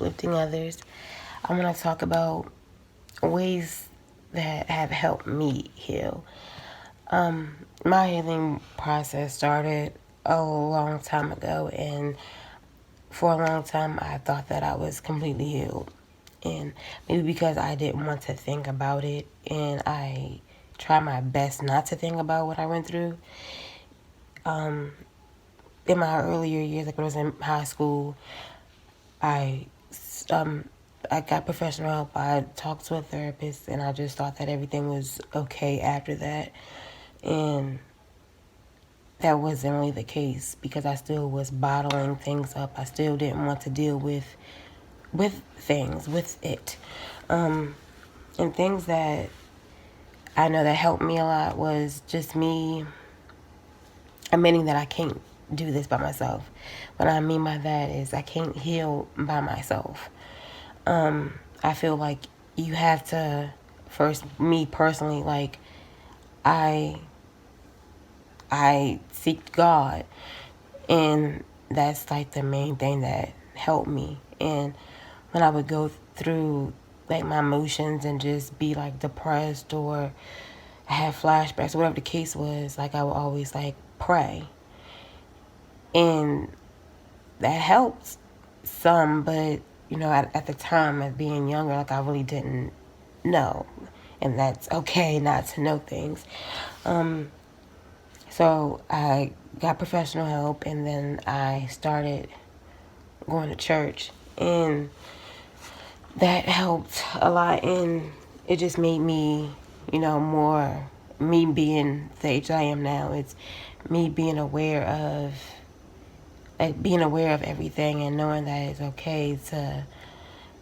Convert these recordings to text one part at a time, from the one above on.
uplifting others. I want to talk about ways that have helped me heal. My healing process started a long time ago, and for a long time I thought that I was completely healed. And maybe because I didn't want to think about it, and I try my best not to think about what I went through. In my earlier years, like when I was in high school, I um I got professional help. I talked to a therapist, and I just thought that everything was okay after that. And that wasn't really the case because I still was bottling things up. I still didn't want to deal with things, with it. And things that I know that helped me a lot was just me admitting that I can't do this by myself. What I mean by that is I can't heal by myself. I feel like you have to first, me personally, like I I seeked God, and that's like the main thing that helped me. And when I would go through like my emotions and just be like depressed or have flashbacks or whatever the case was, like I would always like pray, and that helped some. But at the time of being younger, like I really didn't know, and that's okay not to know things. So I got professional help, and then I started going to church, and that helped a lot. And it just made me, more me being the age I am now. It's me being aware of everything and knowing that it's okay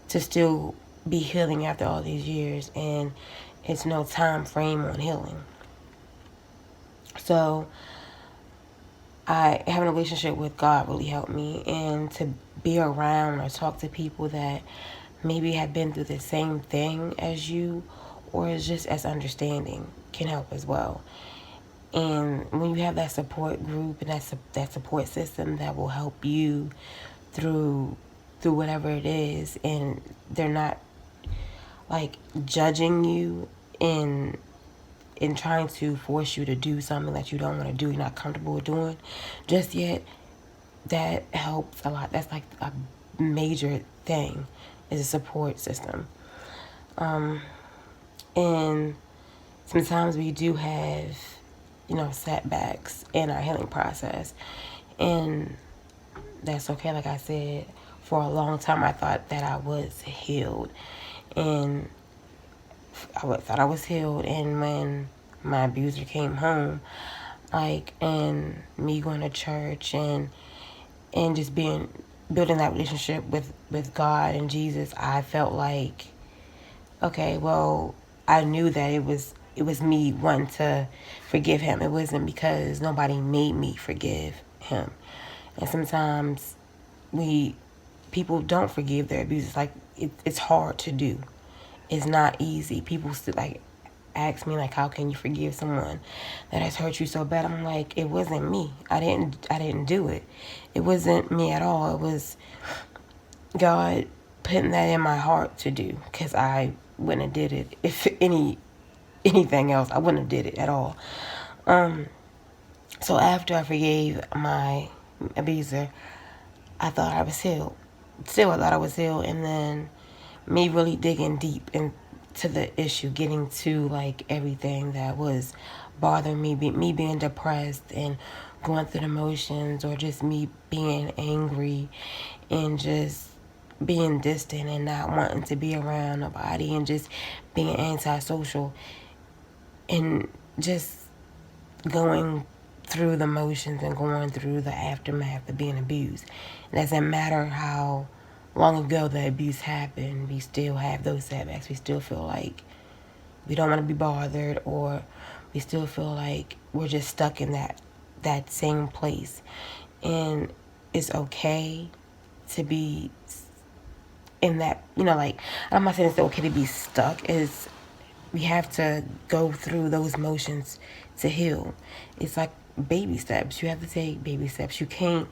to still be healing after all these years, and it's no time frame on healing. So I having a relationship with God really helped me, and to be around or talk to people that maybe have been through the same thing as you, or is just as understanding, can help as well. And when you have that support group and that support system that will help you through whatever it is, and they're not like judging you in trying to force you to do something that you don't want to do, you're not comfortable with doing just yet, that helps a lot. That's like a major thing, is a support system. And sometimes we do have, setbacks in our healing process, and that's okay. Like I said, for a long time I thought that I was healed, and thought I was healed. And when my abuser came home, like, and me going to church and just building that relationship with God and Jesus, I felt like, okay, well, I knew that it was me wanting to forgive him. It wasn't because nobody made me forgive him. And sometimes people don't forgive their abusers. Like it's hard to do. It's not easy. People still like ask me like, how can you forgive someone that has hurt you so bad? I'm like, it wasn't me. I didn't do it. It wasn't me at all. It was God putting that in my heart to do, because I wouldn't have did it. If anything else, I wouldn't have did it at all. So after I forgave my abuser, I thought I was healed. Still, I thought I was healed. And then me really digging deep into the issue, getting to like everything that was bothering me, me being depressed and going through the motions, or just me being angry and just being distant and not wanting to be around nobody, and just being antisocial, and just going through the motions and going through the aftermath of being abused. It doesn't matter how long ago the abuse happened, we still have those setbacks. We still feel like we don't want to be bothered, or we still feel like we're just stuck in that same place. And it's okay to be in that, like, I'm not saying it's okay to be stuck. Is we have to go through those motions to heal. It's like baby steps. You have to take baby steps. You can't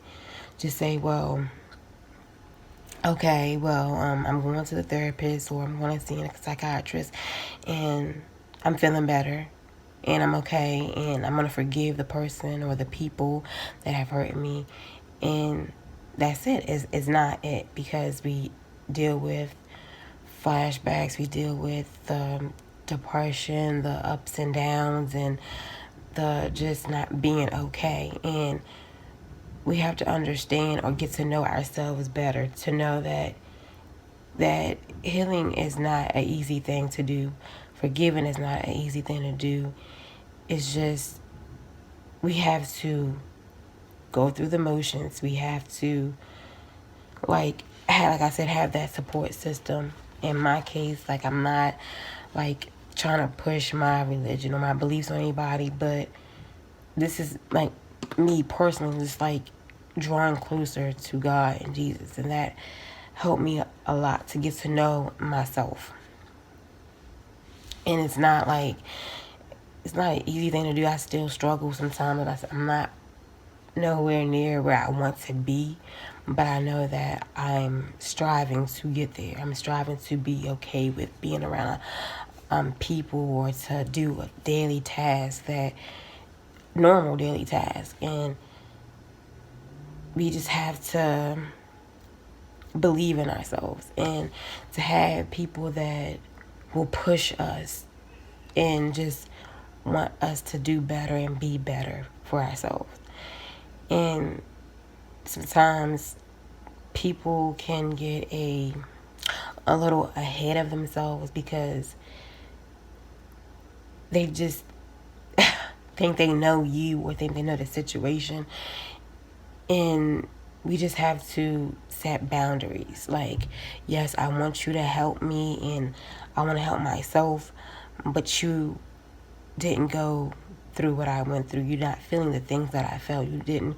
just say, well, okay, well, I'm going to the therapist or I'm going to see a psychiatrist and I'm feeling better and I'm okay and I'm going to forgive the person or the people that have hurt me. And that's it. It's not it, because we deal with flashbacks, we deal with depression, the ups and downs, and the just not being okay. And we have to understand or get to know ourselves better to know that healing is not an easy thing to do. Forgiving is not an easy thing to do. It's just we have to go through the motions. We have to like I said, have that support system. In my case, like I'm not like trying to push my religion or my beliefs on anybody, but this is like me personally, just like drawing closer to God and Jesus, and that helped me a lot to get to know myself. And it's not an easy thing to do. I still struggle sometimes, and I'm not nowhere near where I want to be, but I know that I'm striving to get there. I'm striving to be okay with being around people or to do a daily task, that normal daily task. And we just have to believe in ourselves and to have people that will push us and just want us to do better and be better for ourselves. And sometimes people can get a little ahead of themselves because they just think they know you or think they know the situation. And we just have to set boundaries. Like, yes, I want you to help me and I want to help myself, but you didn't go through what I went through. You're not feeling the things that I felt. You didn't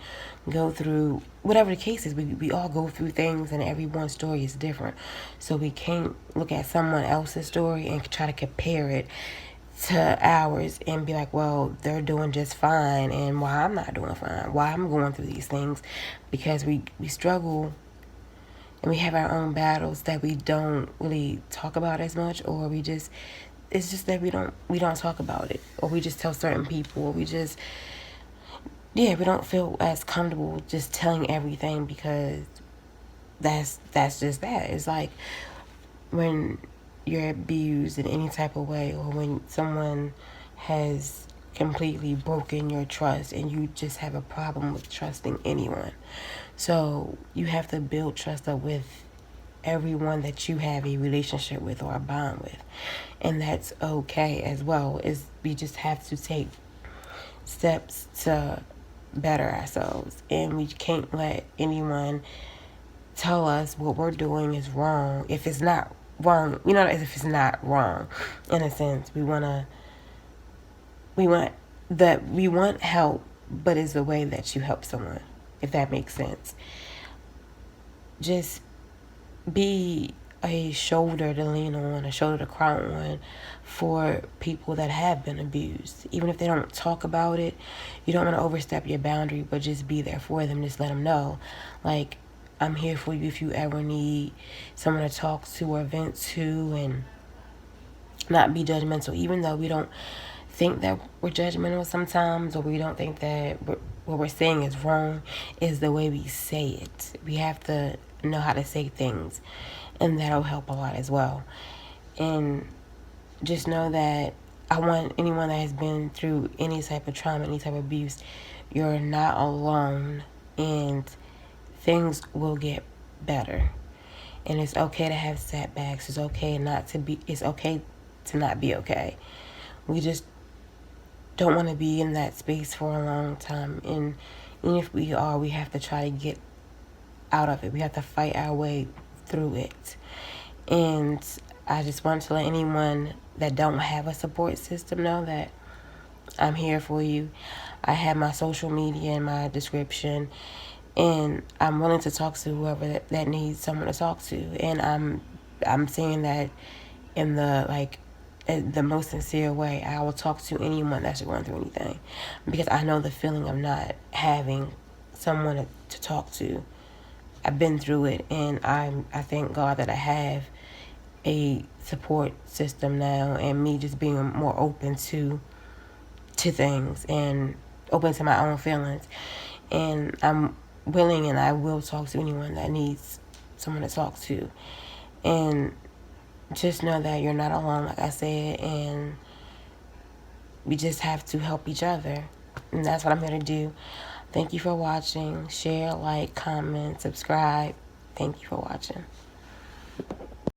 go through whatever the case is. We all go through things, and everyone's story is different. So we can't look at someone else's story and try to compare it to ours and be like, well, they're doing just fine, and why I'm not doing fine, why I'm going through these things, because we struggle and we have our own battles that we don't really talk about as much, or we just, it's just that we don't talk about it, or we just tell certain people, or we just, yeah, we don't feel as comfortable just telling everything, because that's just that. It's like when you're abused in any type of way, or when someone has completely broken your trust and you just have a problem with trusting anyone. So you have to build trust up with everyone that you have a relationship with or a bond with. And that's okay as well. Is we just have to take steps to better ourselves, and we can't let anyone tell us what we're doing is wrong if it's not wrong. You know, as if it's not wrong. In a sense, we want help, but it's the way that you help someone, if that makes sense. Just be a shoulder to lean on, a shoulder to cry on for people that have been abused. Even if they don't talk about it, you don't want to overstep your boundary, but just be there for them. Just let them know, like, I'm here for you if you ever need someone to talk to or vent to, and not be judgmental. Even though we don't think that we're judgmental sometimes, or we don't think that what we're saying is wrong, is the way we say it. We have to know how to say things, and that'll help a lot as well. And just know that I want anyone that has been through any type of trauma, any type of abuse, you're not alone, and things will get better. And it's okay to have setbacks. It's okay it's okay to not be okay. We just don't want to be in that space for a long time. And even if we are, we have to try to get out of it. We have to fight our way through it. And I just want to let anyone that don't have a support system know that I'm here for you. I have my social media in my description, and I'm willing to talk to whoever that needs someone to talk to. And I'm saying that in the most sincere way. I will talk to anyone that's going through anything, because I know the feeling of not having someone to talk to I've been through it, and I thank God that I have a support system now, and me just being more open to things and open to my own feelings. And I'm willing and I will talk to anyone that needs someone to talk to. And just know that you're not alone, like I said, and we just have to help each other. And that's what I'm here to do. Thank you for watching. Share, like, comment, subscribe. Thank you for watching.